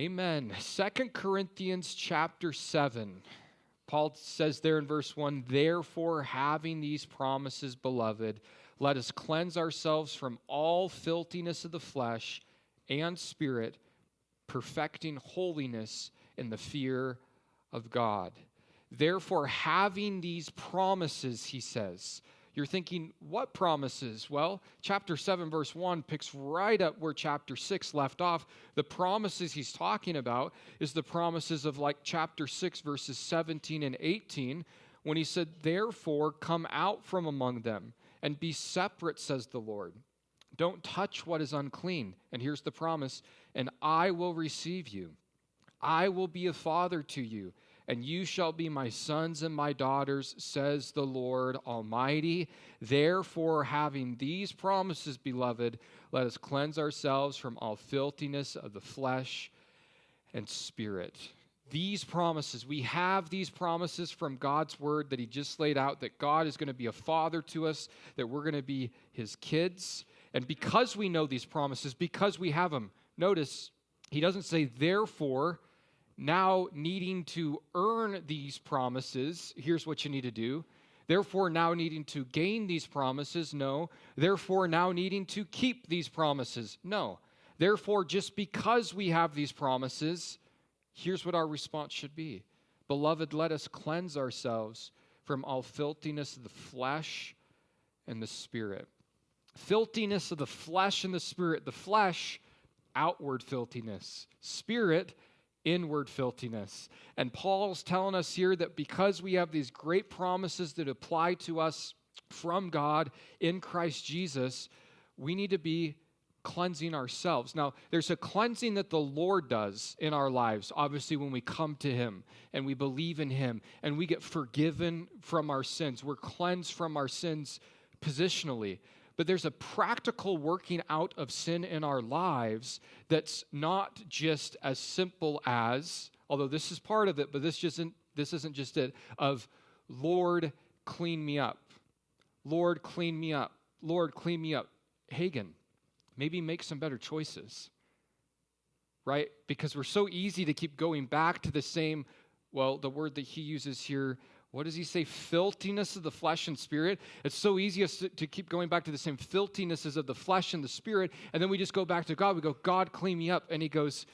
Amen. 2 Corinthians chapter 7. Paul says there in verse 1, "Therefore, having these promises, beloved, let us cleanse ourselves from all filthiness of the flesh and spirit, perfecting holiness in the fear of God." Therefore, having these promises, he says. You're thinking, what promises? Well, chapter 7, verse 1 picks right up where chapter 6 left off. The promises he's talking about is the promises of like chapter 6, verses 17 and 18, when he said, "Therefore, come out from among them and be separate, says the Lord. Don't touch what is unclean." And here's the promise, "And I will receive you. I will be a father to you, and you shall be my sons and my daughters, says the Lord Almighty. Therefore, having these promises, beloved, let us cleanse ourselves from all filthiness of the flesh and spirit." These promises, we have these promises from God's word that he just laid out, that God is going to be a father to us, that we're going to be his kids. And because we know these promises, because we have them, notice he doesn't say, "Therefore, now needing to earn these promises, here's what you need to do. Therefore, now needing to gain these promises." No. "Therefore, now needing to keep these promises." No. Therefore, just because we have these promises, here's what our response should be. "Beloved, let us cleanse ourselves from all filthiness of the flesh and the spirit." Filthiness of the flesh and the spirit. The flesh, outward filthiness. Spirit, inward filthiness. And Paul's telling us here that because we have these great promises that apply to us from God in Christ Jesus, we need to be cleansing ourselves. Now, there's a cleansing that the Lord does in our lives, obviously, when we come to him and we believe in him and we get forgiven from our sins. We're cleansed from our sins positionally. But there's a practical working out of sin in our lives that's not just as simple as, although this is part of it, but this isn't just it, of "Lord, clean me up. Lord, clean me up. Lord, clean me up." Hagen, maybe make some better choices, right? Because we're so easy to keep going back to the same, well, the word that he uses here, what does he say? Filthiness of the flesh and spirit. It's so easy to keep going back to the same filthinesses of the flesh and the spirit, and then we just go back to God. We go, "God, clean me up." And he goes,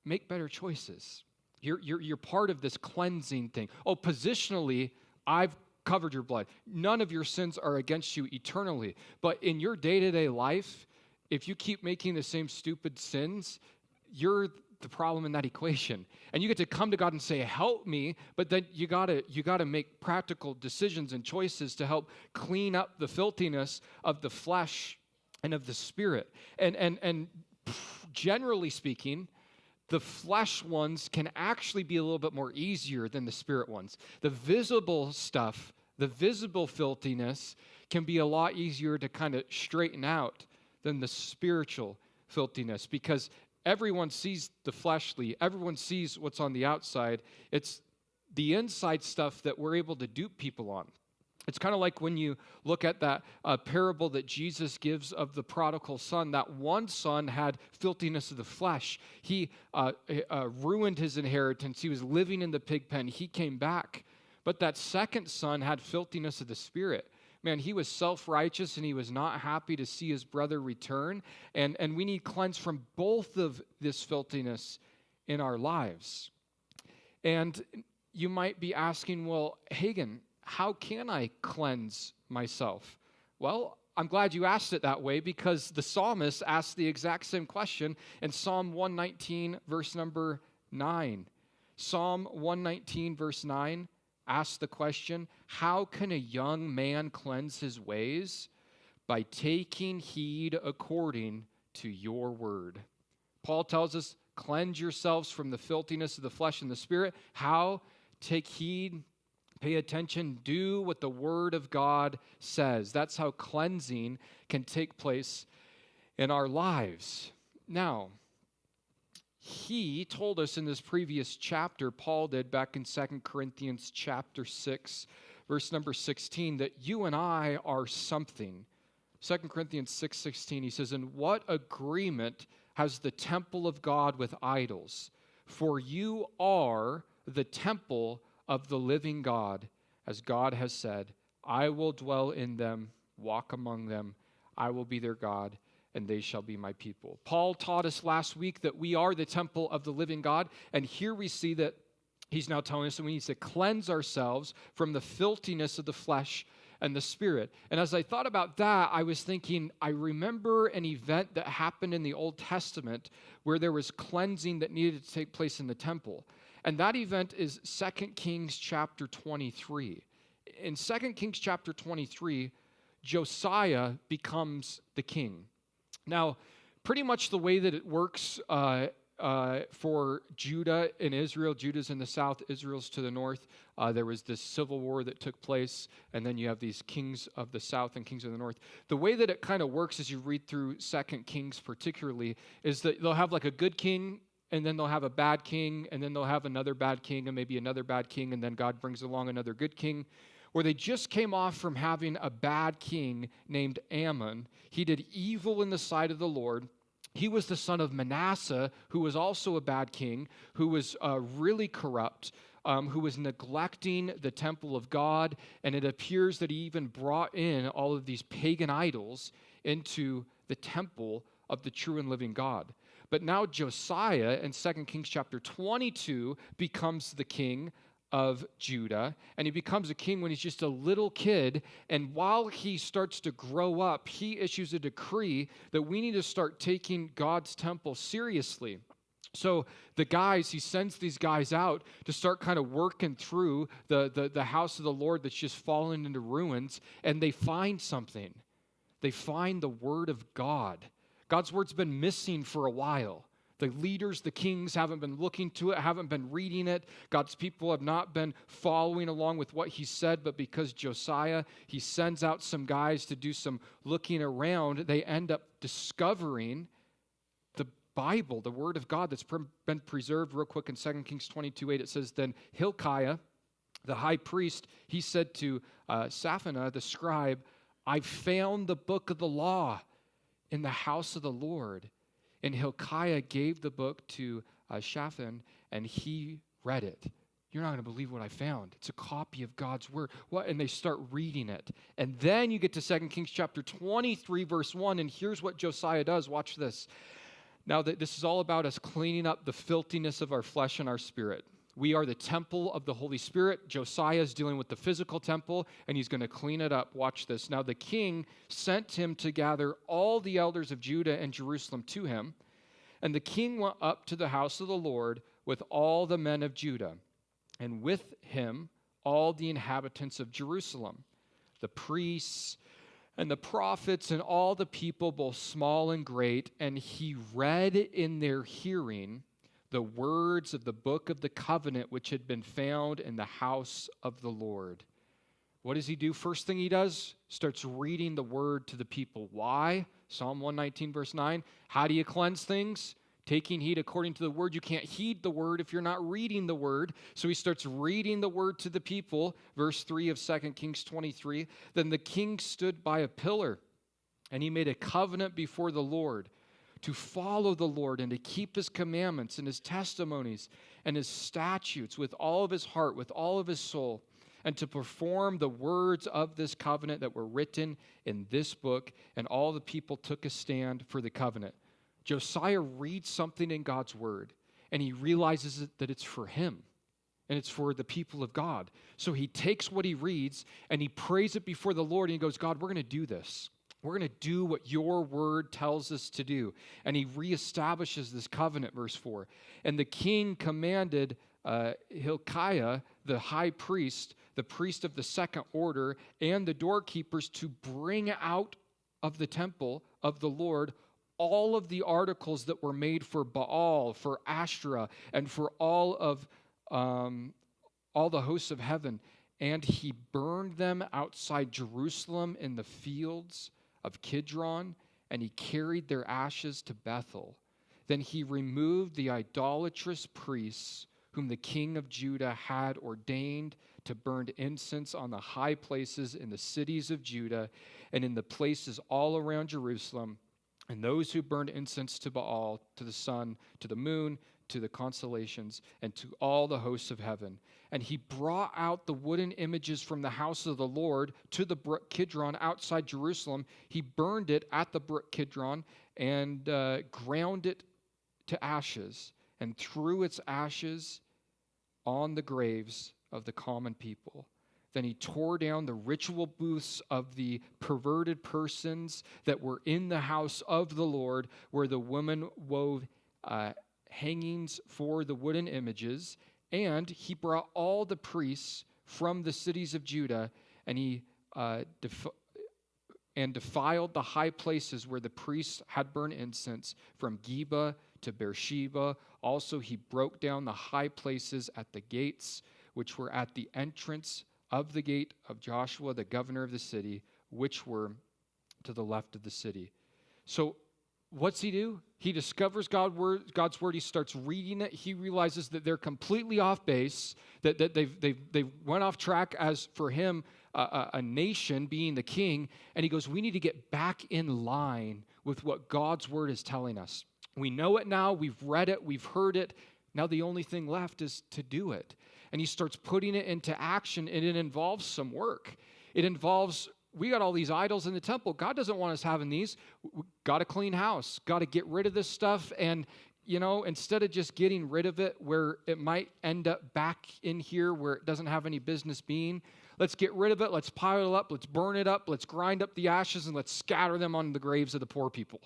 "Make better choices. You're part of this cleansing thing. Oh, positionally, I've covered your blood. None of your sins are against you eternally. But in your day-to-day life, if you keep making the same stupid sins, you're the problem in that equation. And you get to come to God and say, "Help me," but then you gotta make practical decisions and choices to help clean up the filthiness of the flesh and of the spirit. And generally speaking, the flesh ones can actually be a little bit more easier than the spirit ones. The visible stuff, the visible filthiness, can be a lot easier to kind of straighten out than the spiritual filthiness, because everyone sees the fleshly. Everyone sees what's on the outside. It's the inside stuff that we're able to dupe people on. It's kind of like when you look at that parable that Jesus gives of the prodigal son. That one son had filthiness of the flesh. He ruined his inheritance. He was living in the pig pen. He came back. But that second son had filthiness of the spirit. Man, he was self-righteous and he was not happy to see his brother return. And we need cleanse from both of this filthiness in our lives. And you might be asking, "Well, Hagen, how can I cleanse myself?" Well, I'm glad you asked it that way, because the psalmist asked the exact same question in Psalm 119, verse number 9. Psalm 119, verse 9. Ask the question, "How can a young man cleanse his ways?" By taking heed according to your word. Paul tells us, cleanse yourselves from the filthiness of the flesh and the spirit. How? Take heed, pay attention, do what the word of God says. That's how cleansing can take place in our lives. Now, he told us in this previous chapter, Paul did back in 2 Corinthians chapter 6, verse number 16, that you and I are something. 2 Corinthians 6:16, he says, "In what agreement has the temple of God with idols? For you are the temple of the living God, as God has said, I will dwell in them, walk among them, I will be their God, and they shall be my people. Paul taught us last week that we are the temple of the living God, and here we see that he's now telling us that we need to cleanse ourselves from the filthiness of the flesh and the spirit. And as I thought about that, I was thinking, I remember an event that happened in the Old Testament where there was cleansing that needed to take place in the temple. And that event is 2 Kings chapter 23. In 2 Kings chapter 23, Josiah becomes the king. Now, pretty much the way that it works for Judah and Israel, Judah's in the south, Israel's to the north. There was this civil war that took place, and then you have these kings of the south and kings of the north. The way that it kind of works as you read through 2 Kings particularly is that they'll have like a good king, and then they'll have a bad king, and then they'll have another bad king, and maybe another bad king, and then God brings along another good king. Where they just came off from having a bad king named Ammon. He did evil in the sight of the Lord. He was the son of Manasseh, who was also a bad king, who was really corrupt, who was neglecting the temple of God, and it appears that he even brought in all of these pagan idols into the temple of the true and living God. But now Josiah in 2 Kings chapter 22 becomes the king of Judah, and he becomes a king when he's just a little kid, and while he starts to grow up, he issues a decree that we need to start taking God's temple seriously. So he sends these guys out to start kind of working through the house of the Lord that's just fallen into ruins, and they find something. They find the word of God. God's word's been missing for a while. The leaders, the kings haven't been looking to it, haven't been reading it. God's people have not been following along with what he said, but because Josiah, he sends out some guys to do some looking around, they end up discovering the Bible, the word of God that's been preserved. Real quick in 2 Kings 22:8, it says, Then Hilkiah, the high priest, he said to Shaphan, the scribe, I found the book of the law in the house of the Lord. And Hilkiah gave the book to Shaphan, and he read it. You're not going to believe what I found. It's a copy of God's word. What? And they start reading it. And then you get to 2 Kings chapter 23, verse 1, and here's what Josiah does. Watch this. Now, this is all about us cleaning up the filthiness of our flesh and our spirit. We are the temple of the Holy Spirit. Josiah is dealing with the physical temple, and he's going to clean it up. Watch this. Now the king sent him to gather all the elders of Judah and Jerusalem to him, and the king went up to the house of the Lord with all the men of Judah, and with him all the inhabitants of Jerusalem, the priests and the prophets and all the people, both small and great, and he read in their hearing the words of the book of the covenant which had been found in the house of the Lord. What does he do? First thing he does, starts reading the word to the people. Why? Psalm 119, verse 9. How do you cleanse things? Taking heed according to the word. You can't heed the word if you're not reading the word. So he starts reading the word to the people. Verse 3 of 2 Kings 23. Then the king stood by a pillar, and he made a covenant before the Lord to follow the Lord and to keep his commandments and his testimonies and his statutes with all of his heart, with all of his soul, and to perform the words of this covenant that were written in this book. And all the people took a stand for the covenant. Josiah reads something in God's word, and he realizes that it's for him, and it's for the people of God. So he takes what he reads, and he prays it before the Lord, and he goes, God, we're going to do this. We're going to do what your word tells us to do. And he reestablishes this covenant, verse 4. And the king commanded Hilkiah, the high priest, the priest of the second order, and the doorkeepers to bring out of the temple of the Lord all of the articles that were made for Baal, for Ashtoreth, and for all the hosts of heaven. And he burned them outside Jerusalem in the fields of Kidron, and he carried their ashes to Bethel. Then he removed the idolatrous priests whom the king of Judah had ordained to burn incense on the high places in the cities of Judah and in the places all around Jerusalem, and those who burned incense to Baal, to the sun, to the moon, to the constellations, and to all the hosts of heaven. And he brought out the wooden images from the house of the Lord to the brook Kidron outside Jerusalem. He burned it at the brook Kidron and ground it to ashes and threw its ashes on the graves of the common people. Then he tore down the ritual booths of the perverted persons that were in the house of the Lord, where the women wove hangings for the wooden images. And he brought all the priests from the cities of Judah, and he defiled the high places where the priests had burned incense, from Geba to Beersheba. Also he broke down the high places at the gates, which were at the entrance of the gate of Joshua, the governor of the city, which were to the left of the city. So what's he do? He discovers God's word. He starts reading it. He realizes that they're completely off base, that they've went off track as for him, a nation being the king. And he goes, we need to get back in line with what God's word is telling us. We know it now. We've read it. We've heard it. Now the only thing left is to do it. And he starts putting it into action, and it involves some work. It involves, we got all these idols in the temple. God doesn't want us having these. We got to clean house, got to get rid of this stuff. And, instead of just getting rid of it where it might end up back in here where it doesn't have any business being, let's get rid of it. Let's pile it up. Let's burn it up. Let's grind up the ashes, and let's scatter them on the graves of the poor people.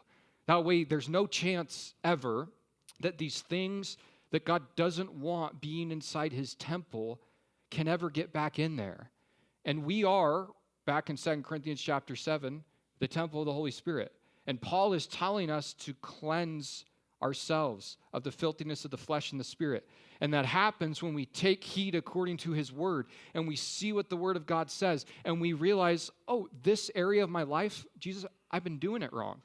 That way, there's no chance ever that these things that God doesn't want being inside his temple can ever get back in there. And we are, back in 2 Corinthians chapter 7, the temple of the Holy Spirit. And Paul is telling us to cleanse ourselves of the filthiness of the flesh and the spirit. And that happens when we take heed according to his word, and we see what the word of God says, and we realize, oh, this area of my life, Jesus, I've been doing it wrong.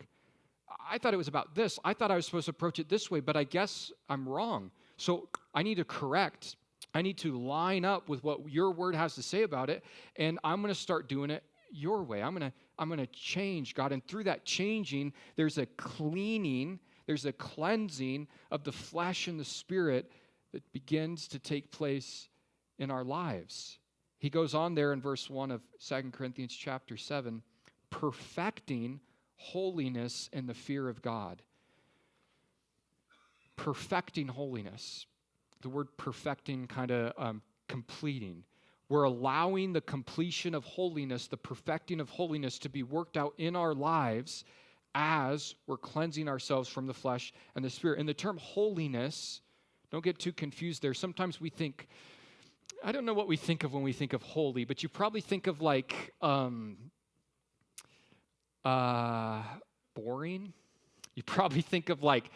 I thought it was about this. I thought I was supposed to approach it this way, but I guess I'm wrong. So I need to correct. I need to line up with what your word has to say about it, and I'm going to start doing it your way. I'm going to change, God. And through that changing, there's a cleaning, there's a cleansing of the flesh and the spirit that begins to take place in our lives. He goes on there in verse 1 of 2 Corinthians chapter 7, perfecting holiness in the fear of God. Perfecting holiness. The word perfecting kind of completing. We're allowing the completion of holiness, the perfecting of holiness to be worked out in our lives as we're cleansing ourselves from the flesh and the spirit. And the term holiness, don't get too confused there. Sometimes we think, I don't know what we think of when we think of holy, but you probably think of like boring. You probably think of like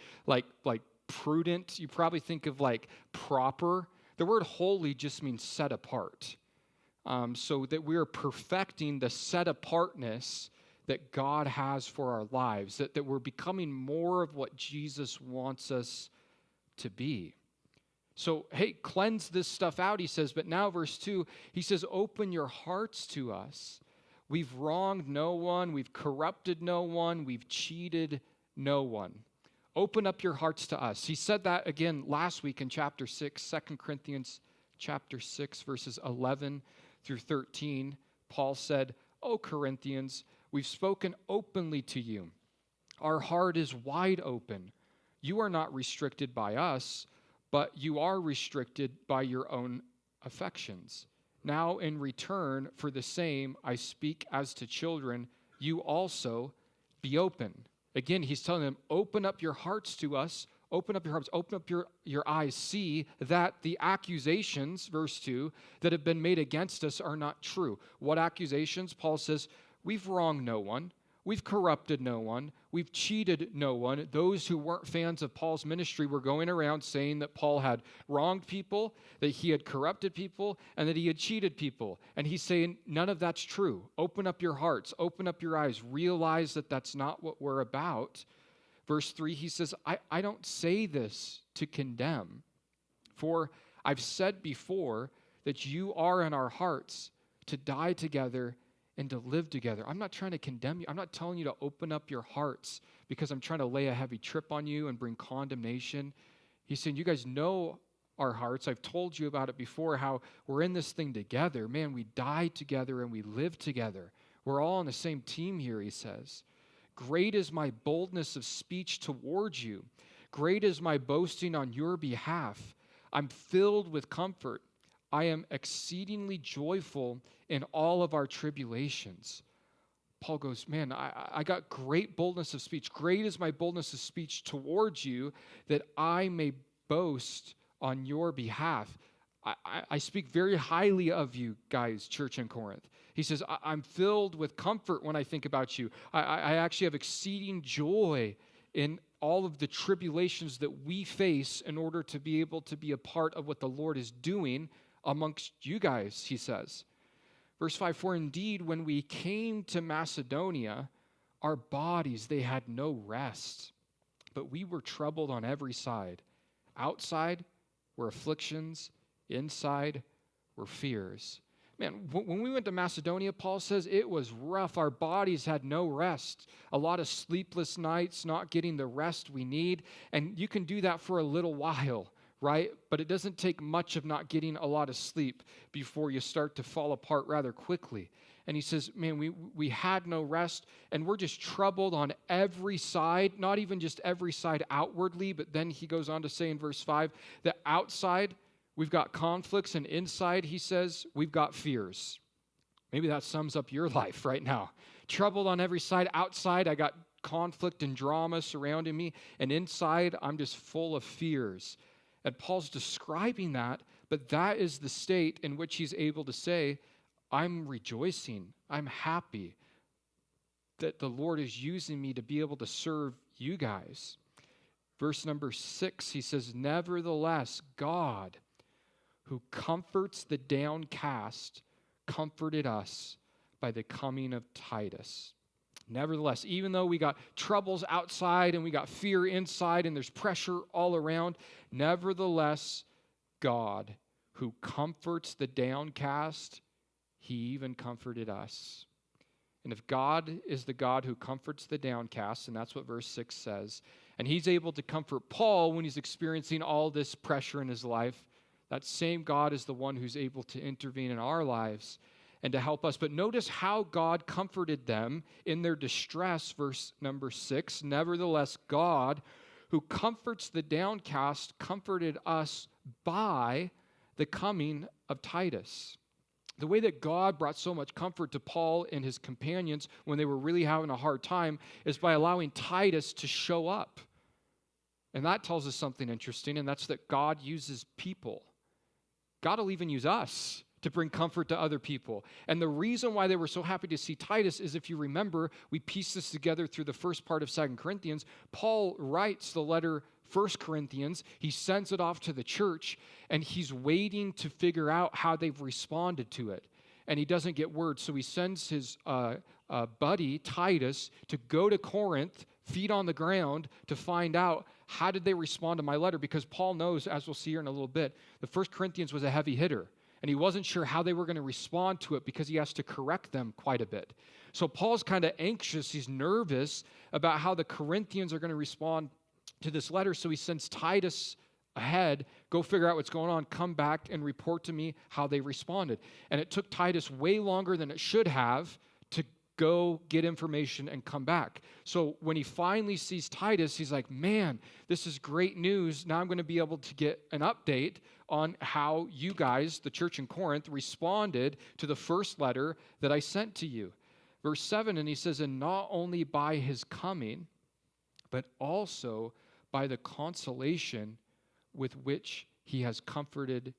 prudent. You probably think of like proper. The word holy just means set apart. So that we are perfecting the set apartness that God has for our lives, that we're becoming more of what Jesus wants us to be. So, hey, cleanse this stuff out, he says. But now verse 2, he says, open your hearts to us. We've wronged no one. We've corrupted no one. We've cheated no one. Open up your hearts to us. He said that again last week in chapter 6, 2 Corinthians chapter 6, verses 11 through 13. Paul said, O Corinthians, we've spoken openly to you. Our heart is wide open. You are not restricted by us, but you are restricted by your own affections. Now in return for the same, I speak as to children, you also be open. Again, he's telling them, open up your hearts to us. Open up your hearts, open up your eyes. See that the accusations, verse 2, that have been made against us are not true. What accusations? Paul says, we've wronged no one. We've corrupted no one. We've cheated no one. Those who weren't fans of Paul's ministry were going around saying that Paul had wronged people, that he had corrupted people, and that he had cheated people. And he's saying, none of that's true. Open up your hearts. Open up your eyes. Realize that that's not what we're about. Verse 3, he says, I don't say this to condemn, for I've said before that you are in our hearts to die together and to live together. I'm not trying to condemn you. I'm not telling you to open up your hearts because I'm trying to lay a heavy trip on you and bring condemnation. He's saying, you guys know our hearts. I've told you about it before, how we're in this thing together. Man, we die together and we live together. We're all on the same team here, he says. Great is my boldness of speech towards you. Great is my boasting on your behalf. I'm filled with comfort. I am exceedingly joyful in all of our tribulations. Paul goes, man, I got great boldness of speech. Great is my boldness of speech towards you, that I may boast on your behalf. I speak very highly of you guys, church in Corinth. He says, I'm filled with comfort when I think about you. I actually have exceeding joy in all of the tribulations that we face in order to be able to be a part of what the Lord is doing amongst you guys, he says. Verse 5, for indeed, when we came to Macedonia, our bodies, they had no rest, but we were troubled on every side. Outside were afflictions, inside were fears. Man, when we went to Macedonia, Paul says it was rough. Our bodies had no rest. A lot of sleepless nights, not getting the rest we need. And you can do that for a little while, right? But it doesn't take much of not getting a lot of sleep before you start to fall apart rather quickly. And he says, man, we had no rest, and we're just troubled on every side, not even just every side outwardly, but then he goes on to say in verse 5 that outside we've got conflicts, and inside, he says, we've got fears. Maybe that sums up your life right now. Troubled on every side. Outside, I got conflict and drama surrounding me, and inside, I'm just full of fears. And Paul's describing that, but that is the state in which he's able to say, I'm rejoicing, I'm happy that the Lord is using me to be able to serve you guys. Verse number 6, he says, nevertheless, God, who comforts the downcast, comforted us by the coming of Titus. Nevertheless, even though we got troubles outside and we got fear inside and there's pressure all around, nevertheless, God, who comforts the downcast, he even comforted us. And if God is the God who comforts the downcast, and that's what verse 6 says, and he's able to comfort Paul when he's experiencing all this pressure in his life, that same God is the one who's able to intervene in our lives and to help us. But notice how God comforted them in their distress, verse number 6. Nevertheless, God, who comforts the downcast, comforted us by the coming of Titus. The way that God brought so much comfort to Paul and his companions when they were really having a hard time is by allowing Titus to show up. And that tells us something interesting, and that's that God uses people. God will even use us to bring comfort to other people. And the reason why they were so happy to see Titus is, if you remember, we pieced this together through the first part of 2 Corinthians. Paul writes the letter 1 Corinthians. He sends it off to the church, and he's waiting to figure out how they've responded to it. And he doesn't get word, so he sends his buddy, Titus, to go to Corinth, feet on the ground, to find out how did they respond to my letter, because Paul knows, as we'll see here in a little bit, the 1 Corinthians was a heavy hitter. And he wasn't sure how they were going to respond to it because he has to correct them quite a bit. So Paul's kind of anxious. He's nervous about how the Corinthians are going to respond to this letter. So he sends Titus ahead, go figure out what's going on, come back and report to me how they responded. And it took Titus way longer than it should have to go get information and come back. So when he finally sees Titus, he's like, man, this is great news. Now I'm going to be able to get an update on how you guys, the church in Corinth, responded to the first letter that I sent to you. Verse 7, and he says, and not only by his coming, but also by the consolation with which he has comforted,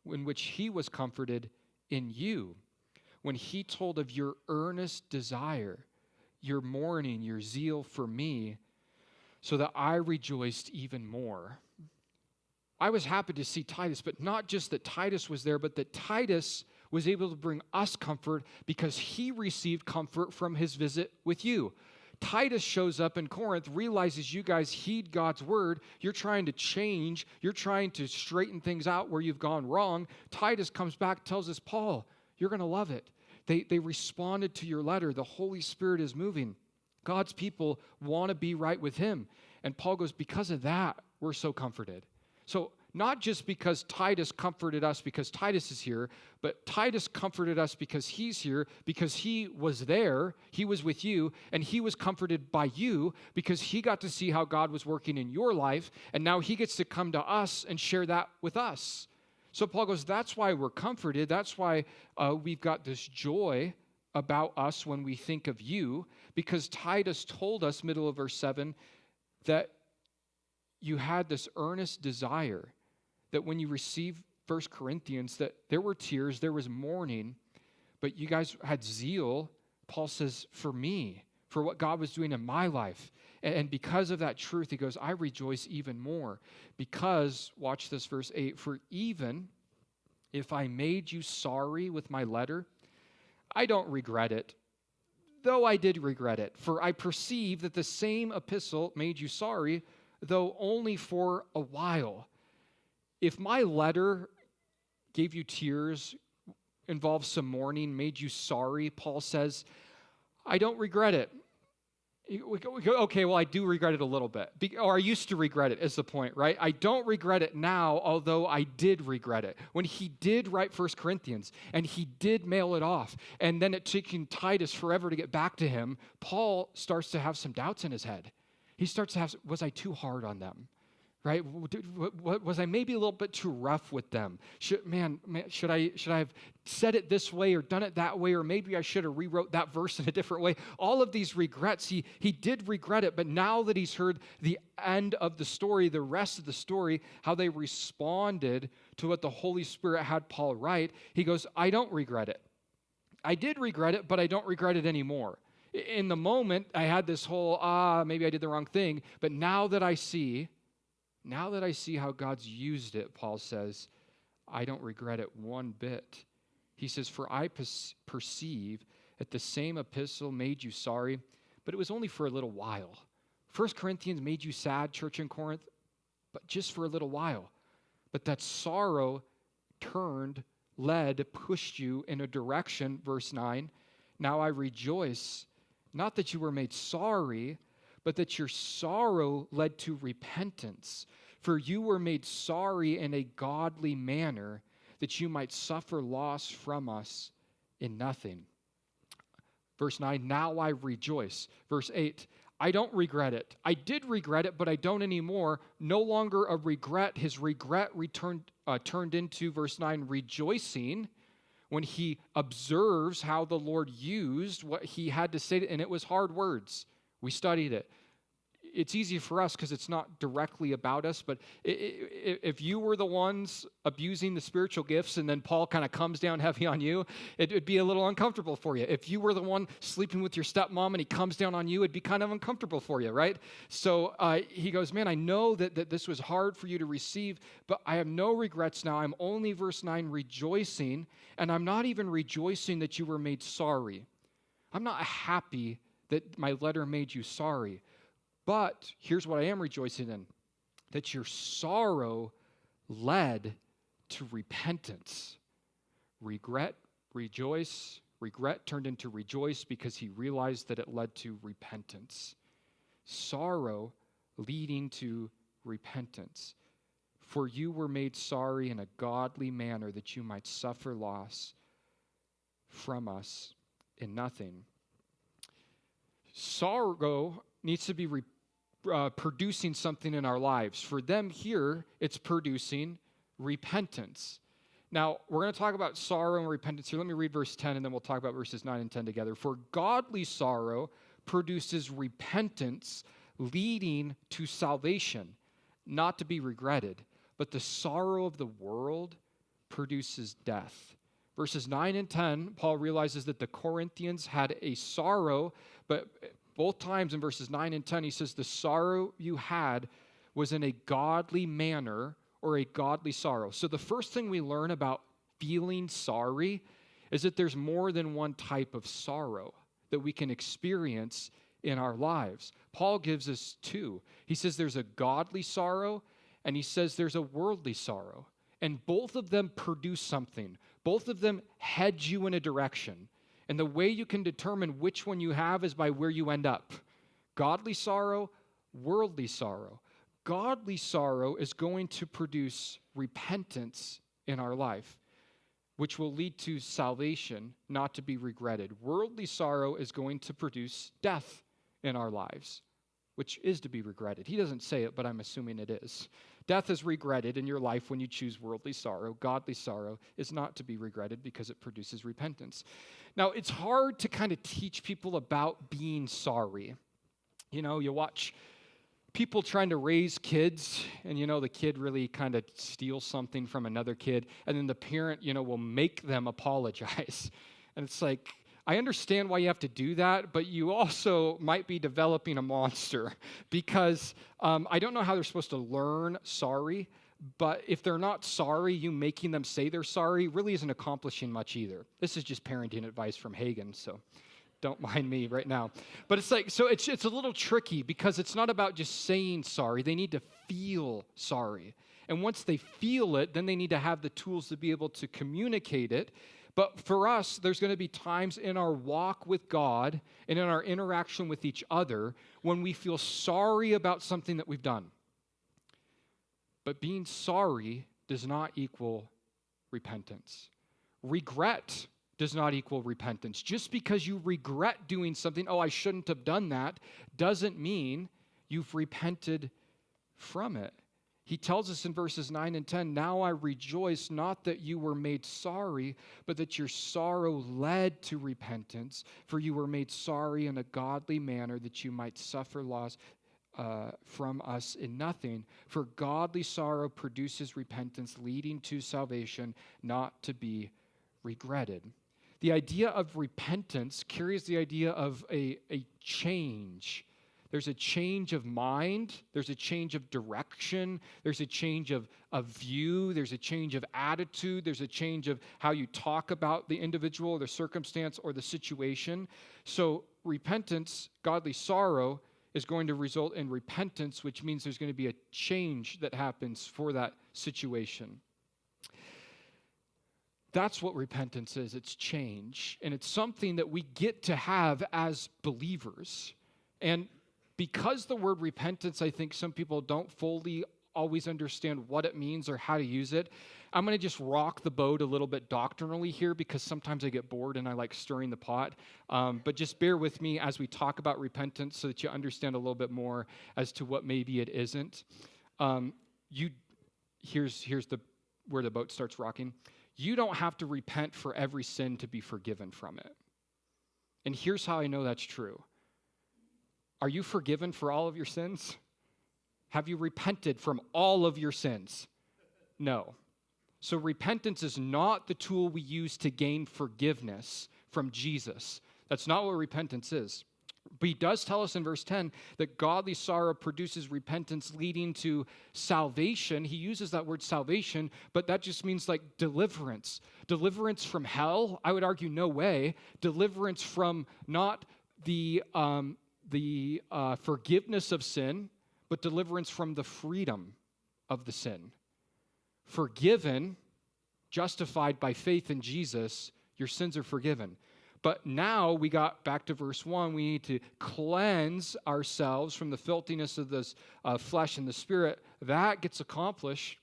in which he was comforted in you, when he told of your earnest desire, your mourning, your zeal for me, so that I rejoiced even more. I was happy to see Titus, but not just that Titus was there, but that Titus was able to bring us comfort because he received comfort from his visit with you. Titus shows up in Corinth, realizes you guys heed God's word. You're trying to change. You're trying to straighten things out where you've gone wrong. Titus comes back, tells us, Paul, you're going to love it. They responded to your letter. The Holy Spirit is moving. God's people want to be right with him. And Paul goes, because of that, we're so comforted. So not just because Titus comforted us because Titus is here, but Titus comforted us because he's here, because he was there, he was with you, and he was comforted by you because he got to see how God was working in your life, and now he gets to come to us and share that with us. So Paul goes, that's why we're comforted. That's why we've got this joy about us when we think of you, because Titus told us, middle of verse 7, that you had this earnest desire that when you received 1 Corinthians, that there were tears, there was mourning, but you guys had zeal, Paul says, for me, for what God was doing in my life. And because of that truth, he goes, I rejoice even more. Because, watch this, verse 8, for even if I made you sorry with my letter, I don't regret it, though I did regret it. For I perceive that the same epistle made you sorry, though only for a while. If my letter gave you tears, involved some mourning, made you sorry, Paul says, I don't regret it. Okay, well, I do regret it a little bit. Or I used to regret it is the point, right? I don't regret it now, although I did regret it. When he did write 1 Corinthians, and he did mail it off, and then it took Titus forever to get back to him, Paul starts to have some doubts in his head. He starts to have, was I too hard on them? Right? Was I maybe a little bit too rough with them? Should I have said it this way or done it that way, or maybe I should have rewrote that verse in a different way? All of these regrets, he did regret it, but now that he's heard the end of the story, the rest of the story, how they responded to what the Holy Spirit had Paul write, he goes, I don't regret it. I did regret it, but I don't regret it anymore. In the moment, I had this whole, maybe I did the wrong thing, but now that I see how God's used it, Paul says, I don't regret it one bit. He says, for I perceive that the same epistle made you sorry, but it was only for a little while. 1 Corinthians made you sad, church in Corinth, but just for a little while. But that sorrow pushed you in a direction, verse 9. Now I rejoice, not that you were made sorry, but that your sorrow led to repentance. For you were made sorry in a godly manner, that you might suffer loss from us in nothing. Verse 9, now I rejoice. Verse 8, I don't regret it. I did regret it, but I don't anymore. No longer a regret. His regret turned into, verse 9, rejoicing, when he observes how the Lord used what he had to say, and it was hard words. We studied it. It's easy for us because it's not directly about us, but if you were the ones abusing the spiritual gifts and then Paul kind of comes down heavy on you, it'd be a little uncomfortable for you. If you were the one sleeping with your stepmom and he comes down on you, it'd be kind of uncomfortable for you, right? So he goes, man, I know that this was hard for you to receive, but I have no regrets now. I'm only, verse 9, rejoicing, and I'm not even rejoicing that you were made sorry. I'm not happy that my letter made you sorry. But here's what I am rejoicing in, that your sorrow led to repentance. Regret, rejoice. Regret turned into rejoice because he realized that it led to repentance. Sorrow leading to repentance. For you were made sorry in a godly manner, that you might suffer loss from us in nothing. Sorrow needs to be producing something in our lives. For them here, it's producing repentance. Now, we're going to talk about sorrow and repentance here. Let me read verse 10, and then we'll talk about verses 9 and 10 together. For godly sorrow produces repentance, leading to salvation, not to be regretted. But the sorrow of the world produces death. Verses 9 and 10, Paul realizes that the Corinthians had a sorrow, but both times in verses 9 and 10, he says, the sorrow you had was in a godly manner, or a godly sorrow. So the first thing we learn about feeling sorry is that there's more than one type of sorrow that we can experience in our lives. Paul gives us two. He says there's a godly sorrow, and he says there's a worldly sorrow. And both of them produce something. Both of them head you in a direction. And the way you can determine which one you have is by where you end up. Godly sorrow, worldly sorrow. Godly sorrow is going to produce repentance in our life, which will lead to salvation, not to be regretted. Worldly sorrow is going to produce death in our lives, which is to be regretted. He doesn't say it, but I'm assuming it is. Death is regretted in your life when you choose worldly sorrow. Godly sorrow is not to be regretted because it produces repentance. Now, it's hard to kind of teach people about being sorry. You know, you watch people trying to raise kids, and the kid really kind of steals something from another kid, and then the parent, will make them apologize. And it's like, I understand why you have to do that, but you also might be developing a monster because I don't know how they're supposed to learn sorry, but if they're not sorry, you making them say they're sorry really isn't accomplishing much either. This is just parenting advice from Hagen, so don't mind me right now. But it's like, so it's a little tricky because it's not about just saying sorry. They need to feel sorry. And once they feel it, then they need to have the tools to be able to communicate it. But for us, there's going to be times in our walk with God and in our interaction with each other when we feel sorry about something that we've done. But being sorry does not equal repentance. Regret does not equal repentance. Just because you regret doing something, I shouldn't have done that, doesn't mean you've repented from it. He tells us in verses 9 and 10, "Now I rejoice not that you were made sorry, but that your sorrow led to repentance. For you were made sorry in a godly manner, that you might suffer loss from us in nothing. For godly sorrow produces repentance, leading to salvation, not to be regretted." The idea of repentance carries the idea of a change. There's a change of mind. There's a change of direction. There's a change of view. There's a change of attitude. There's a change of how you talk about the individual or the circumstance or the situation. So repentance, godly sorrow, is going to result in repentance, which means there's going to be a change that happens for that situation. That's what repentance is. It's change. And it's something that we get to have as believers. And because the word repentance, I think some people don't fully always understand what it means or how to use it, I'm going to just rock the boat a little bit doctrinally here because sometimes I get bored and I like stirring the pot. But just bear with me as we talk about repentance so that you understand a little bit more as to what maybe it isn't. Here's where the boat starts rocking. You don't have to repent for every sin to be forgiven from it. And here's how I know that's true. Are you forgiven for all of your sins? Have you repented from all of your sins? No. So repentance is not the tool we use to gain forgiveness from Jesus. That's not what repentance is. But he does tell us in verse 10 that godly sorrow produces repentance leading to salvation. He uses that word salvation, but that just means like deliverance. Deliverance from hell? I would argue no way. Deliverance from not the forgiveness of sin, but deliverance from the freedom of the sin. Forgiven, justified by faith in Jesus, your sins are forgiven. But now we got back to verse 1. We need to cleanse ourselves from the filthiness of this flesh and the spirit. That gets accomplished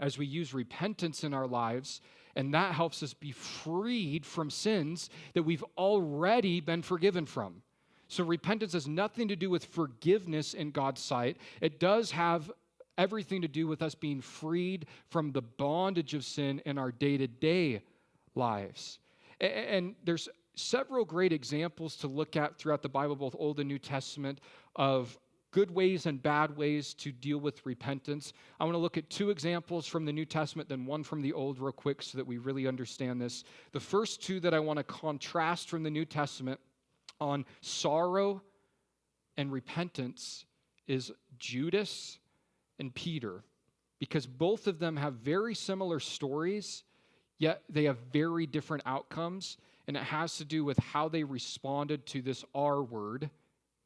as we use repentance in our lives, and that helps us be freed from sins that we've already been forgiven from. So repentance has nothing to do with forgiveness in God's sight. It does have everything to do with us being freed from the bondage of sin in our day-to-day lives. And there's several great examples to look at throughout the Bible, both Old and New Testament, of good ways and bad ways to deal with repentance. I want to look at two examples from the New Testament, then one from the Old real quick so that we really understand this. The first two that I want to contrast from the New Testament on sorrow and repentance is Judas and Peter, because both of them have very similar stories, yet they have very different outcomes, and it has to do with how they responded to this R word,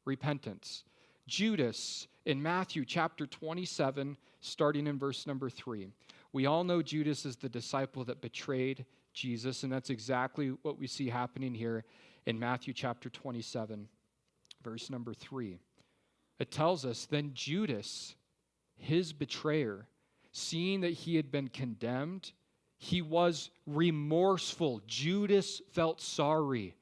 repentance. Judas, in Matthew chapter 27, starting in verse number 3. We all know Judas is the disciple that betrayed Jesus, and that's exactly what we see happening here in Matthew chapter 27, verse number 3. It tells us, "Then Judas, his betrayer, seeing that he had been condemned, he was remorseful. Judas felt sorry.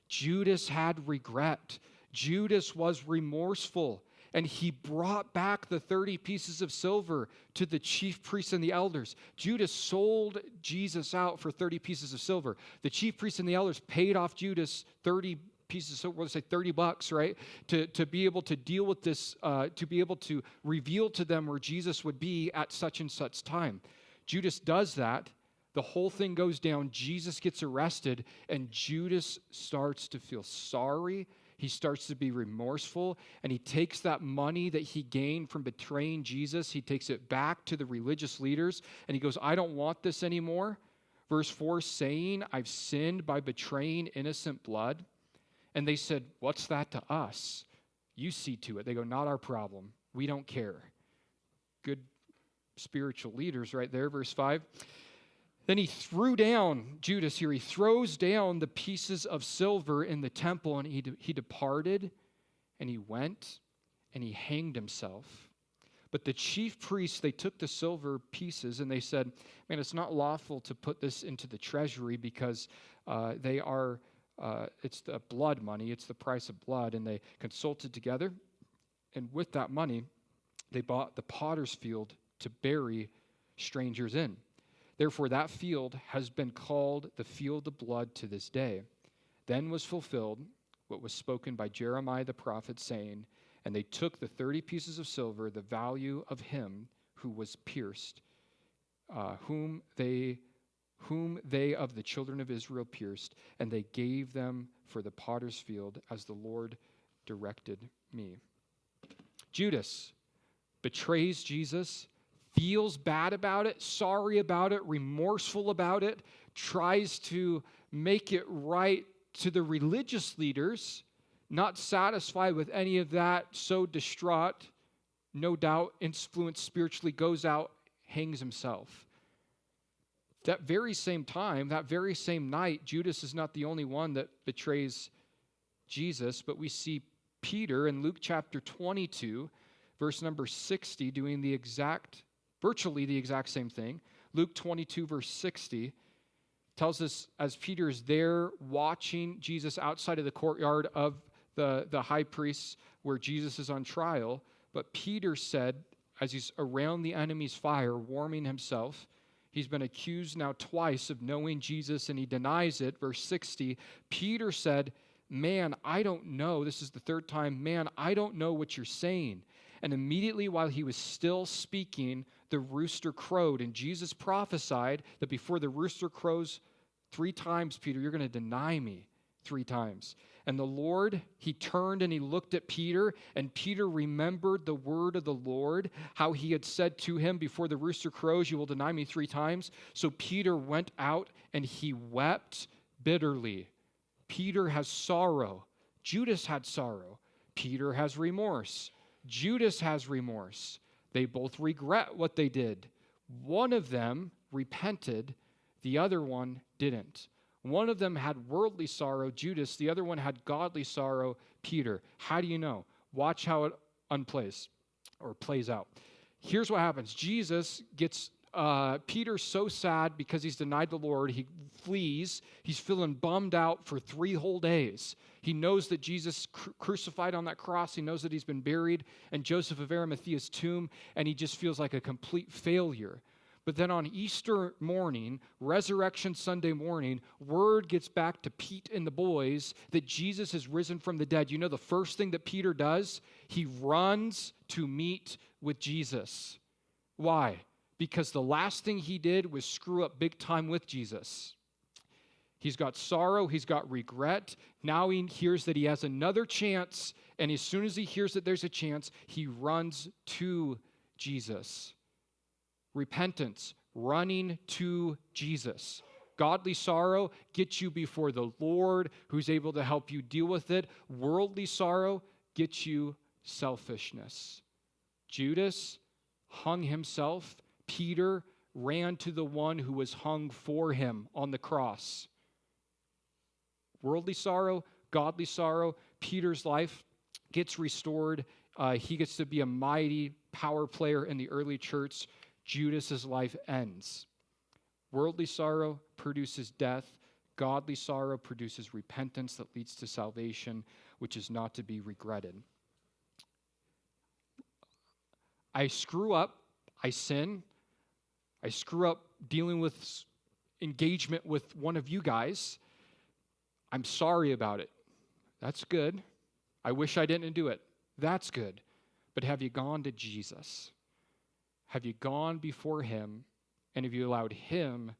Judas had regret. Judas was remorseful. And he brought back the 30 pieces of silver to the chief priests and the elders. Judas sold Jesus out for 30 pieces of silver. The chief priests and the elders paid off Judas 30 pieces of silver, let's say $30, right? To be able to deal with this, to be able to reveal to them where Jesus would be at such and such time. Judas does that. The whole thing goes down. Jesus gets arrested, and Judas starts to feel sorry. He starts to be remorseful, and he takes that money that he gained from betraying Jesus, he takes it back to the religious leaders, and he goes, I don't want this anymore. Verse 4, saying, I've sinned by betraying innocent blood. And they said, what's that to us? You see to it. They go, not our problem. We don't care. Good spiritual leaders right there. Verse 5. Then he threw down, Judas here, he throws down the pieces of silver in the temple, and he departed, and he went, and he hanged himself. But the chief priests, they took the silver pieces, and they said, man, it's not lawful to put this into the treasury because it's the blood money, it's the price of blood. And they consulted together, and with that money, they bought the potter's field to bury strangers in. Therefore, that field has been called the field of blood to this day. Then was fulfilled what was spoken by Jeremiah the prophet, saying, and they took the 30 pieces of silver, the value of him who was pierced, whom they of the children of Israel pierced, and they gave them for the potter's field as the Lord directed me. Judas betrays Jesus, feels bad about it, sorry about it, remorseful about it, tries to make it right to the religious leaders, not satisfied with any of that, so distraught, no doubt influenced spiritually, goes out, hangs himself. That very same time, that very same night, Judas is not the only one that betrays Jesus, but we see Peter in Luke chapter 22, verse number 60, doing virtually the exact same thing. Luke 22, verse 60, tells us as Peter is there watching Jesus outside of the courtyard of the high priest where Jesus is on trial, but Peter said, as he's around the enemy's fire, warming himself, he's been accused now twice of knowing Jesus, and he denies it. Verse 60, Peter said, man, I don't know. This is the third time, man, I don't know what you're saying. And immediately while he was still speaking, the rooster crowed. And Jesus prophesied that before the rooster crows 3 times, Peter, you're going to deny me 3 times. And the Lord, he turned and he looked at Peter, and Peter remembered the word of the Lord, how he had said to him, before the rooster crows, you will deny me 3 times. So Peter went out and he wept bitterly. Peter has sorrow. Judas had sorrow. Peter has remorse. Judas has remorse. They both regret what they did. One of them repented, the other one didn't. One of them had worldly sorrow, Judas. The other one had godly sorrow, Peter. How do you know? Watch how it plays out. Here's what happens. Jesus gets Peter so sad because he's denied the Lord. He flees. He's feeling bummed out for 3 whole days. He knows that Jesus crucified on that cross. He knows that he's been buried in Joseph of Arimathea's tomb, and he just feels like a complete failure. But then on Easter morning, Resurrection Sunday morning, word gets back to Pete and the boys that Jesus has risen from the dead. You know the first thing that Peter does? He runs to meet with Jesus. Why? Because the last thing he did was screw up big time with Jesus. He's got sorrow, he's got regret. Now he hears that he has another chance, and as soon as he hears that there's a chance, he runs to Jesus. Repentance, running to Jesus. Godly sorrow gets you before the Lord, who's able to help you deal with it. Worldly sorrow gets you selfishness. Judas hung himself. Peter ran to the one who was hung for him on the cross. Worldly sorrow, godly sorrow. Peter's life gets restored. He gets to be a mighty power player in the early church, Judas's life ends. Worldly sorrow produces death. Godly sorrow produces repentance that leads to salvation, which is not to be regretted. I screw up, I sin, I screw up dealing with engagement with one of you guys. I'm sorry about it. That's good. I wish I didn't do it. That's good. But have you gone to Jesus? Have you gone before him, and have you allowed him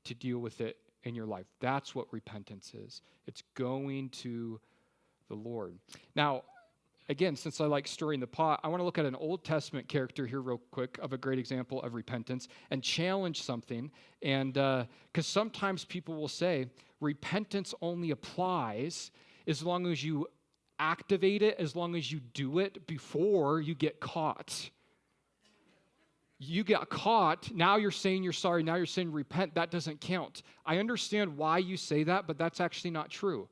to deal with it in your life? That's what repentance is. It's going to the Lord. Now, again, since I like stirring the pot, I want to look at an Old Testament character here real quick of a great example of repentance and challenge something. And because sometimes people will say repentance only applies as long as you activate it, as long as you do it before you get caught. You got caught, now you're saying you're sorry, now you're saying repent, that doesn't count. I understand why you say that, but that's actually not true.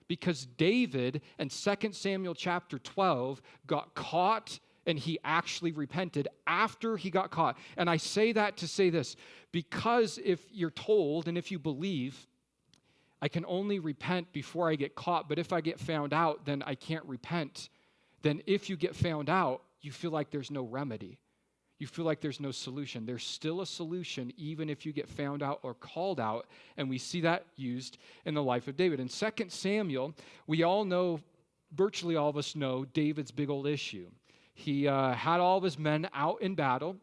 Because David in 2 Samuel chapter 12 got caught and he actually repented after he got caught. And I say that to say this, because if you're told and if you believe, I can only repent before I get caught, but if I get found out, then I can't repent. Then if you get found out, you feel like there's no remedy. You feel like there's no solution. There's still a solution even if you get found out or called out, and we see that used in the life of David. In 2 Samuel, we all know, virtually all of us know, David's big old issue. He had all of his men out in battle.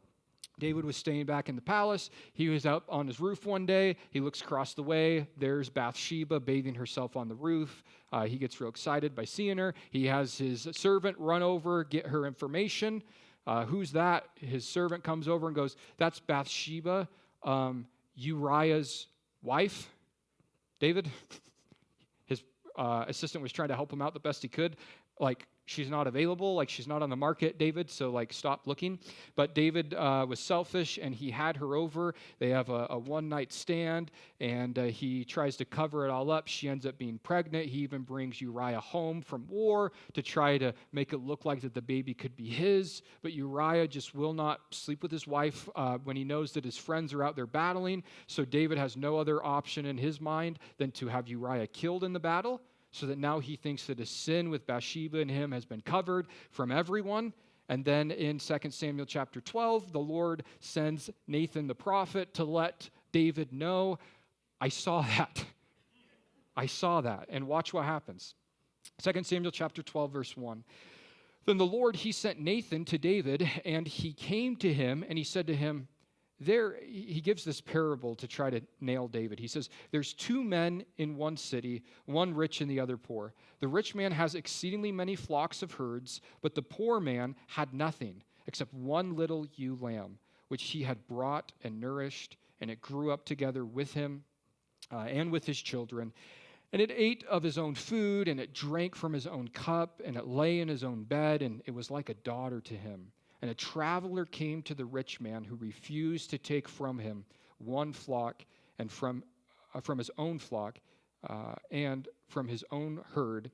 David was staying back in the palace. He was up on his roof one day. He looks across the way. There's Bathsheba bathing herself on the roof. He gets real excited by seeing her. He has his servant run over, get her information. Who's that? His servant comes over and goes, that's Bathsheba, Uriah's wife. David, his assistant was trying to help him out the best he could. Like, she's not available, like she's not on the market, David, so like stop looking. But David was selfish and he had her over. They have a one-night stand and he tries to cover it all up. She ends up being pregnant. He even brings Uriah home from war to try to make it look like that the baby could be his. But Uriah just will not sleep with his wife when he knows that his friends are out there battling. So David has no other option in his mind than to have Uriah killed in the battle, so that now he thinks that his sin with Bathsheba and him has been covered from everyone. And then in 2 Samuel chapter 12, the Lord sends Nathan the prophet to let David know, I saw that. I saw that. And watch what happens. 2 Samuel chapter 12, verse 1. Then the Lord, he sent Nathan to David, and he came to him, and he said to him, he gives this parable to try to nail David. He says, there's two men in one city, one rich and the other poor. The rich man has exceedingly many flocks of herds, but the poor man had nothing except one little ewe lamb, which he had brought and nourished, and it grew up together with him and with his children. And it ate of his own food, and it drank from his own cup, and it lay in his own bed, and it was like a daughter to him. And a traveler came to the rich man who refused to take from him one flock and from his own flock and from his own herd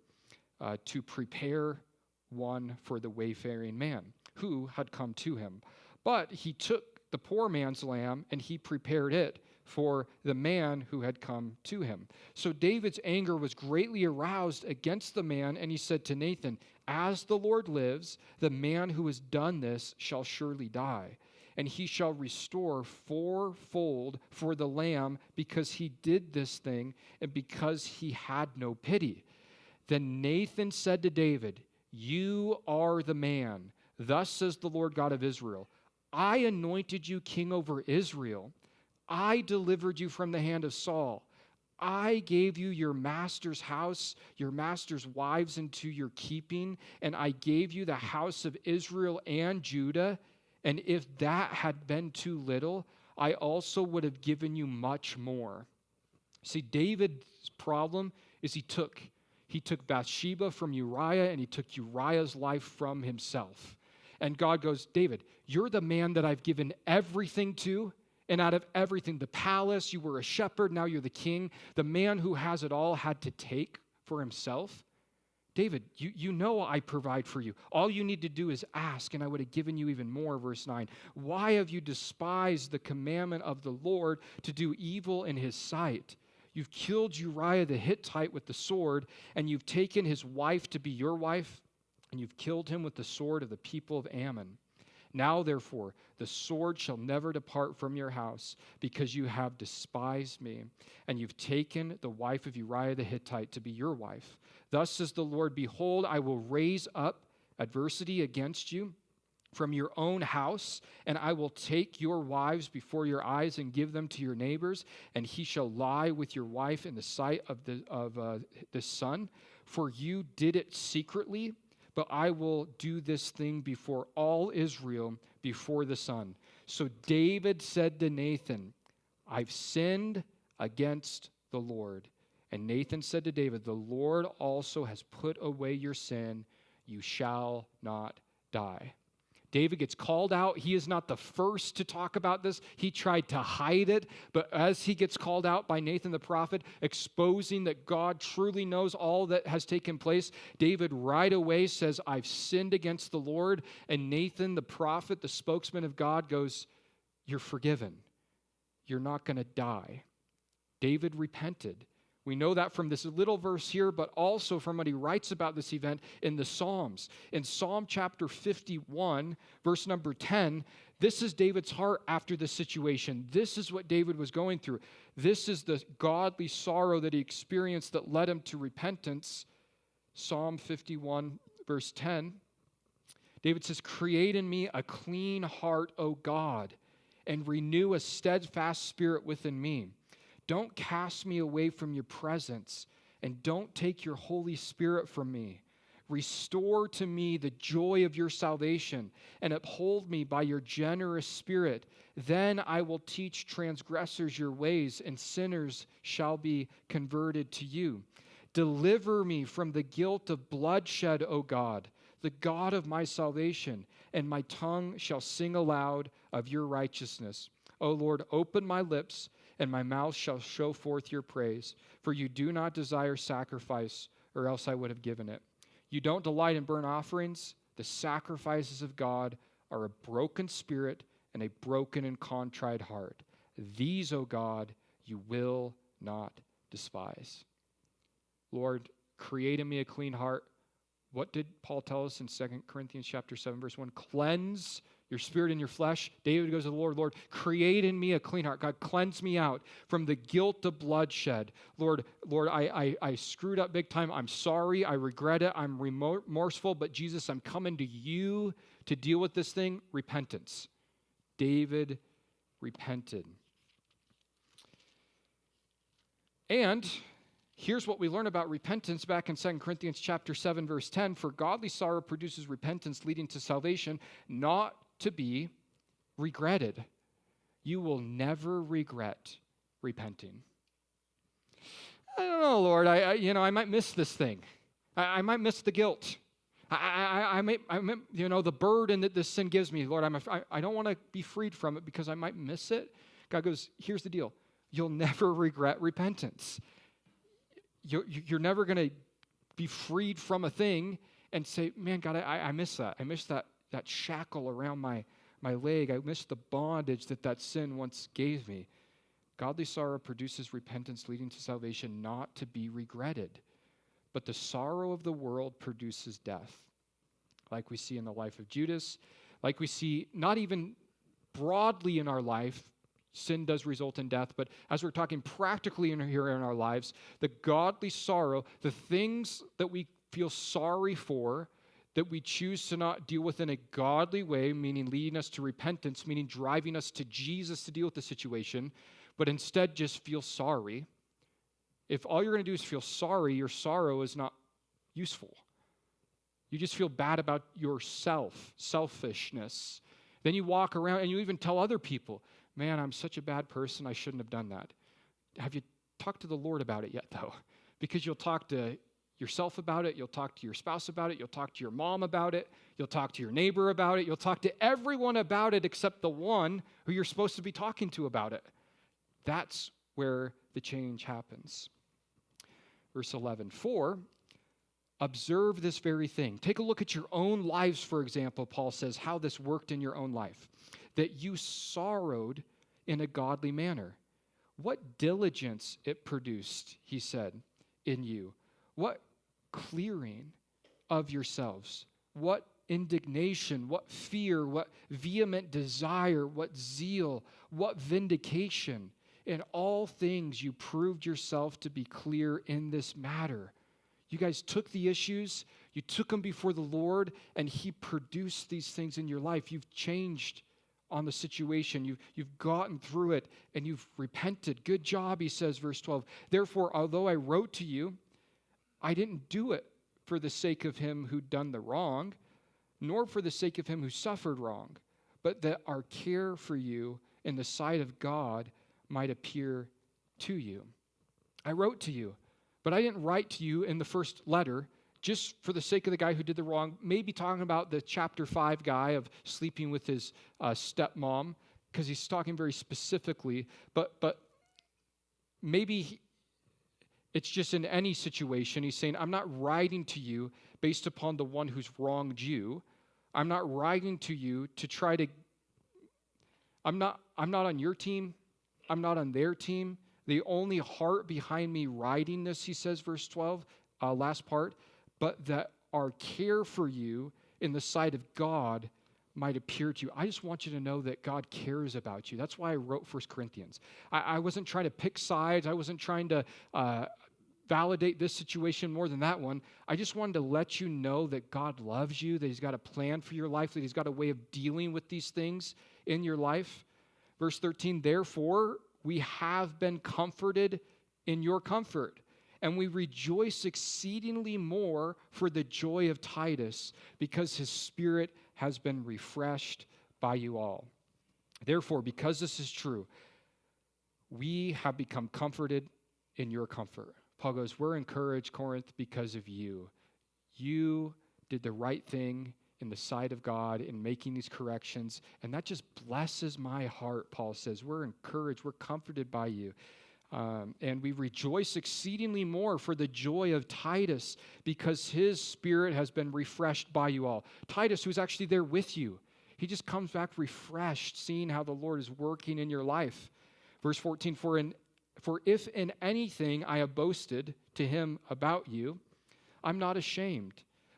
to prepare one for the wayfaring man who had come to him. But he took the poor man's lamb and he prepared it for the man who had come to him. So David's anger was greatly aroused against the man, and he said to Nathan, as the Lord lives, the man who has done this shall surely die, and he shall restore fourfold for the lamb because he did this thing and because he had no pity. Then Nathan said to David, you are the man. Thus says the Lord God of Israel, I anointed you king over Israel. I delivered you from the hand of Saul. I gave you your master's house, your master's wives into your keeping, and I gave you the house of Israel and Judah. And if that had been too little, I also would have given you much more. See, David's problem is he took Bathsheba from Uriah, and he took Uriah's life from himself. And God goes, David, you're the man that I've given everything to. And out of everything, the palace, you were a shepherd, now you're the king. The man who has it all had to take for himself. David, you know I provide for you. All you need to do is ask, and I would have given you even more. Verse 9. Why have you despised the commandment of the Lord to do evil in his sight? You've killed Uriah the Hittite with the sword, and you've taken his wife to be your wife, and you've killed him with the sword of the people of Ammon. Now, therefore, the sword shall never depart from your house, because you have despised me, and you've taken the wife of Uriah the Hittite to be your wife. Thus says the Lord, behold, I will raise up adversity against you from your own house, and I will take your wives before your eyes and give them to your neighbors, and he shall lie with your wife in the sight of the sun. For you did it secretly, but I will do this thing before all Israel, before the sun. So David said to Nathan, I've sinned against the Lord. And Nathan said to David, the Lord also has put away your sin. You shall not die. David gets called out. He is not the first to talk about this. He tried to hide it. But as he gets called out by Nathan the prophet, exposing that God truly knows all that has taken place, David right away says, I've sinned against the Lord. And Nathan the prophet, the spokesman of God, goes, you're forgiven. You're not going to die. David repented. We know that from this little verse here, but also from what he writes about this event in the Psalms. In Psalm chapter 51, verse number 10, this is David's heart after the situation. This is what David was going through. This is the godly sorrow that he experienced that led him to repentance. Psalm 51, verse 10, David says, create in me a clean heart, O God, and renew a steadfast spirit within me. Don't cast me away from your presence, and don't take your Holy Spirit from me. Restore to me the joy of your salvation, and uphold me by your generous spirit. Then I will teach transgressors your ways, and sinners shall be converted to you. Deliver me from the guilt of bloodshed, O God, the God of my salvation, and my tongue shall sing aloud of your righteousness. O Lord, open my lips, and my mouth shall show forth your praise. For you do not desire sacrifice, or else I would have given it. You don't delight in burnt offerings. The sacrifices of God are a broken spirit and a broken and contrite heart. These, O God, you will not despise. Lord, create in me a clean heart. What did Paul tell us in 2 Corinthians chapter 7, verse 1? Cleanse your spirit and your flesh. David goes to the Lord, Lord, create in me a clean heart. God, cleanse me out from the guilt of bloodshed. Lord, I screwed up big time. I'm sorry. I regret it. I'm remorseful. But Jesus, I'm coming to you to deal with this thing. Repentance. David repented. And here's what we learn about repentance back in 2 Corinthians chapter 7, verse 10. For godly sorrow produces repentance leading to salvation, not to be regretted. You will never regret repenting. I don't know, Lord. I might miss this thing. I might miss the guilt. I might, the burden that this sin gives me, Lord. I don't want to be freed from it because I might miss it. God goes, here's the deal. You'll never regret repentance. You're never going to be freed from a thing and say, man, God, I miss that. I miss that shackle around my leg. I miss the bondage that sin once gave me. Godly sorrow produces repentance leading to salvation, not to be regretted. But the sorrow of the world produces death, like we see in the life of Judas, like we see not even broadly in our life. Sin does result in death, but as we're talking practically here in our lives, the godly sorrow, the things that we feel sorry for, that we choose to not deal with in a godly way, meaning leading us to repentance, meaning driving us to Jesus to deal with the situation, but instead just feel sorry. If all you're going to do is feel sorry, your sorrow is not useful. You just feel bad about yourself, selfishness. Then you walk around and you even tell other people, man, I'm such a bad person, I shouldn't have done that. Have you talked to the Lord about it yet, though? Because you'll talk to yourself about it, you'll talk to your spouse about it, you'll talk to your mom about it, you'll talk to your neighbor about it, you'll talk to everyone about it except the one who you're supposed to be talking to about it. That's where the change happens. Verse 11, for Observe this very thing. Take a look at your own lives, for example, Paul says, how this worked in your own life. That you sorrowed in a godly manner. What diligence it produced, he said, in you. What clearing of yourselves. What indignation, what fear, what vehement desire, what zeal, what vindication. In all things you proved yourself to be clear in this matter. You guys took the issues, you took them before the Lord, and he produced these things in your life. You've changed on the situation. You've gotten through it, and you've repented. Good job, he says, verse 12. Therefore, although I wrote to you, I didn't do it for the sake of him who'd done the wrong, nor for the sake of him who suffered wrong, but that our care for you in the sight of God might appear to you. I wrote to you, but I didn't write to you in the first letter just for the sake of the guy who did the wrong, maybe talking about the chapter 5 guy of sleeping with his stepmom, because he's talking very specifically, but maybe it's just in any situation. He's saying, I'm not writing to you based upon the one who's wronged you. I'm not writing to you to try to, I'm not on your team. I'm not on their team. The only heart behind me writing this, he says, verse 12, last part, but that our care for you in the sight of God might appear to you. I just want you to know that God cares about you. That's why I wrote 1 Corinthians. I wasn't trying to pick sides. I wasn't trying to validate this situation more than that one. I just wanted to let you know that God loves you, that he's got a plan for your life, that he's got a way of dealing with these things in your life. Verse 13, therefore, we have been comforted in your comfort, and we rejoice exceedingly more for the joy of Titus, because his spirit has been refreshed by you all. Therefore, because this is true, we have become comforted in your comfort. Paul goes, we're encouraged, Corinth, because of you. You did the right thing in the sight of God in making these corrections, and that just blesses my heart, Paul says. We're encouraged, we're comforted by you. And we rejoice exceedingly more for the joy of Titus, because his spirit has been refreshed by you all. Titus, who's actually there with you, he just comes back refreshed, seeing how the Lord is working in your life. Verse 14, for if in anything I have boasted to him about you, I'm not ashamed.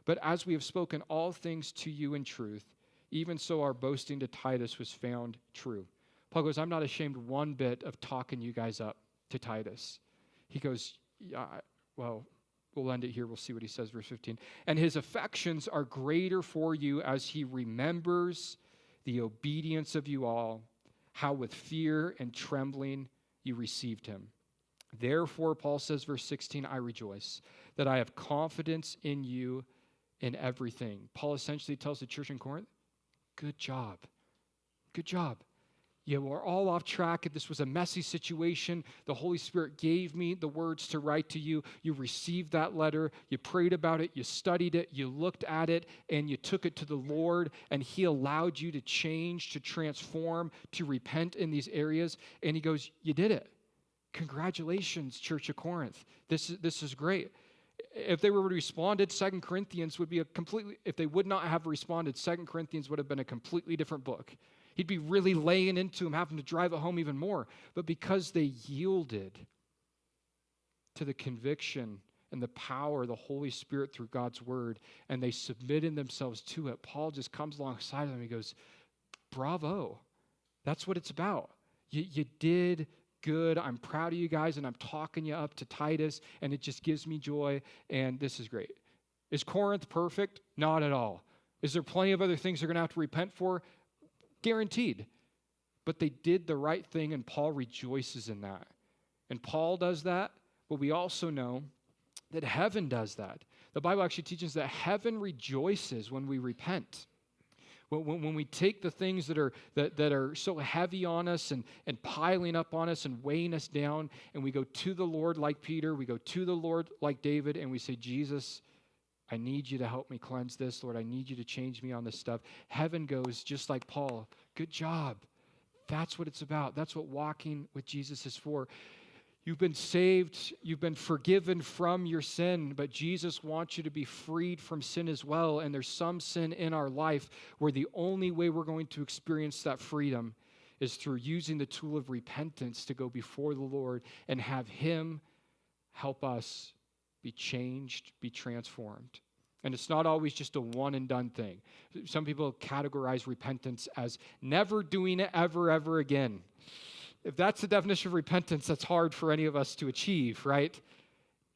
But as we have spoken all things to you in truth, even so our boasting to Titus was found true. Paul goes, I'm not ashamed one bit of talking you guys up to Titus. He goes, yeah, well, we'll end it here. We'll see what he says, verse 15. And his affections are greater for you as he remembers the obedience of you all, how with fear and trembling you received him. Therefore, Paul says, verse 16, I rejoice that I have confidence in you in everything. Paul essentially tells the church in Corinth, good job. Good job. Yeah, we're all off track. This was a messy situation. The Holy Spirit gave me the words to write to you. You received that letter. You prayed about it. You studied it. You looked at it, and you took it to the Lord, and he allowed you to change, to transform, to repent in these areas. And he goes, you did it. Congratulations, Church of Corinth. This is great. If they would have responded, 2 Corinthians would be if they would not have responded, 2 Corinthians would have been a completely different book. He'd be really laying into him, having to drive it home even more. But because they yielded to the conviction and the power of the Holy Spirit through God's word, and they submitted themselves to it, Paul just comes alongside of them and he goes, bravo. That's what it's about. You did good. I'm proud of you guys, and I'm talking you up to Titus, and it just gives me joy, and this is great. Is Corinth perfect? Not at all. Is there plenty of other things they're going to have to repent for? Guaranteed. But they did the right thing, and Paul rejoices in that. And Paul does that, but we also know that heaven does that. The Bible actually teaches that heaven rejoices when we repent. When we take the things that are so heavy on us and piling up on us and weighing us down, and we go to the Lord like Peter, we go to the Lord like David, and we say, Jesus, I need you to help me cleanse this. Lord, I need you to change me on this stuff. Heaven goes just like Paul. Good job. That's what it's about. That's what walking with Jesus is for. You've been saved, you've been forgiven from your sin, but Jesus wants you to be freed from sin as well. And there's some sin in our life where the only way we're going to experience that freedom is through using the tool of repentance to go before the Lord and have Him help us be changed, be transformed. And it's not always just a one and done thing. Some people categorize repentance as never doing it ever again. If that's the definition of repentance, that's hard for any of us to achieve, right?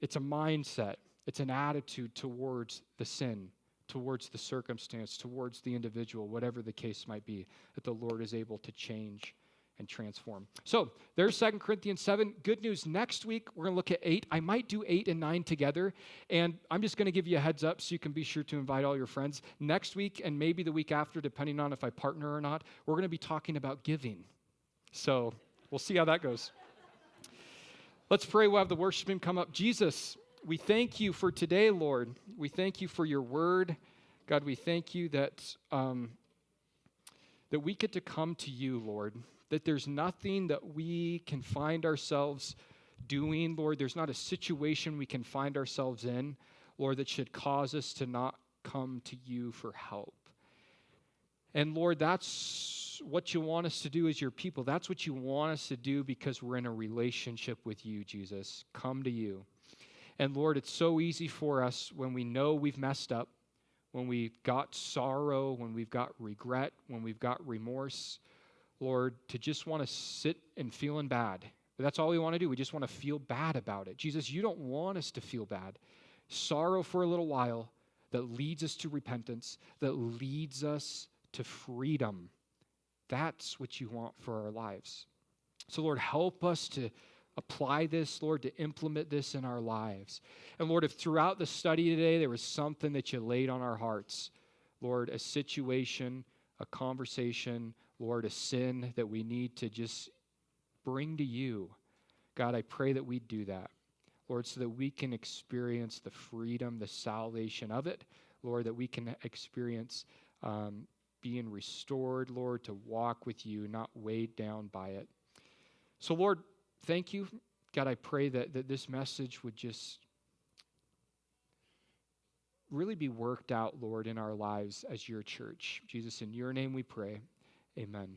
It's a mindset. It's an attitude towards the sin, towards the circumstance, towards the individual, whatever the case might be, that the Lord is able to change and transform. So there's 2 Corinthians 7. Good news, next week we're going to look at 8. I might do 8 and 9 together, and I'm just going to give you a heads up so you can be sure to invite all your friends. Next week and maybe the week after, depending on if I partner or not, we're going to be talking about giving. So we'll see how that goes. Let's pray. We'll have the worship team come up. Jesus, we thank you for today, Lord. We thank you for your word. God, we thank you that we get to come to you, Lord, that there's nothing that we can find ourselves doing, Lord. There's not a situation we can find ourselves in, Lord, that should cause us to not come to you for help. And Lord, that's what you want us to do as your people. That's what you want us to do because we're in a relationship with you, Jesus. Come to you. And Lord, it's so easy for us when we know we've messed up, when we've got sorrow, when we've got regret, when we've got remorse, Lord, to just want to sit and feeling bad. But that's all we want to do. We just want to feel bad about it. Jesus, you don't want us to feel bad. Sorrow for a little while that leads us to repentance, that leads us to freedom. That's what you want for our lives. So, Lord, help us to apply this, Lord, to implement this in our lives. And, Lord, if throughout the study today there was something that you laid on our hearts, Lord, a situation, a conversation, Lord, a sin that we need to just bring to you, God, I pray that we do that, Lord, so that we can experience the freedom, the salvation of it, Lord, that we can experience being restored, Lord, to walk with you, not weighed down by it. So, Lord, thank you. God, I pray that this message would just really be worked out, Lord, in our lives as your church. Jesus, in your name we pray. Amen.